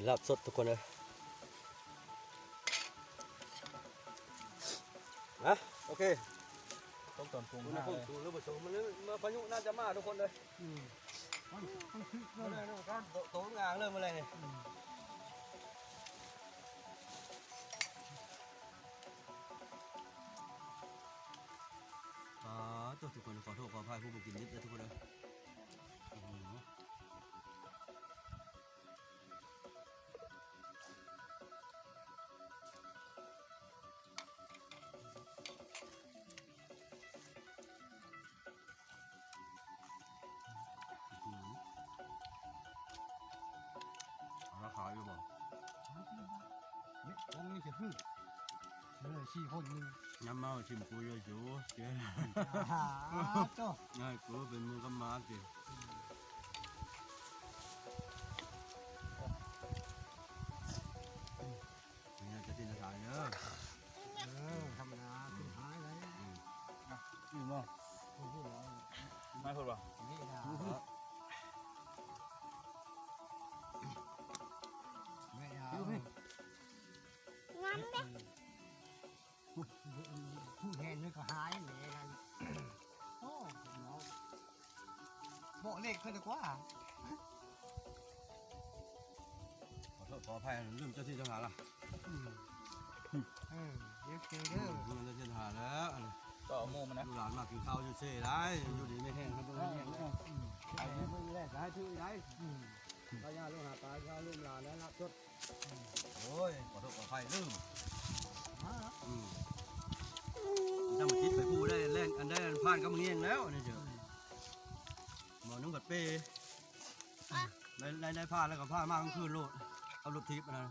ลาบสดทุกคนเลยนะโอเคต้องตอนปรุง อุณห ห้า ภู เล มิ ย สูงหรือไม่สูงมันมาพายุน่าจะมาทุกคนเลย มันคึก มา เล เลย ยก็โตงางเลยมาเลยตัวทุกคนขอโทษขออภัยผู้บุกกินนิดเลยทุกคนเลยราคาอยู่บ่ เนี่ยตรงนี้จะพึ่งเลย4 คนนึง น้ำเมาชิมกูเยอะจูเจ๊ โต ง่ายกูเป็นมือกับมาสินี่จะติดอะไรเนอะ ธรรมดาเป็นหายเลย อยู่มั้ง คุณพูดว่า ไม่พูดป่ะ นี่นะไม่เอาผู้แทนนี่ก็หายเลยนั่นโอ้เนาะโบเล็กขึ้นดีกว่า ขอโทษขออภัยลืมเจ้าที่เจ้าทหารละ เดี๋ยวเจอเด้อ ลืมเจ้าที่เจ้าทหารแล้ว ก็เอาโม่มันนะ ลูกหลานมากินข้าวอยู่เซ่ได้อยู่ดีไม่แห้งครับตัวนี้ไอ้เนี่ยไม่มีแรกได้ชื่อได้พญาลูกหาปลาข้าวลูกหลานแล้วรับชดโอ้ยขอโทษขออภัยลืมจะมาคิดไปพูดได้แรงอันได้ผ่านก็มึงเองแล้วนี่เจอหมอนุ่งกัดเป้ในผ่านแล้วก็ผ่านมากลางคืนโลดเอารถทิพย์นะ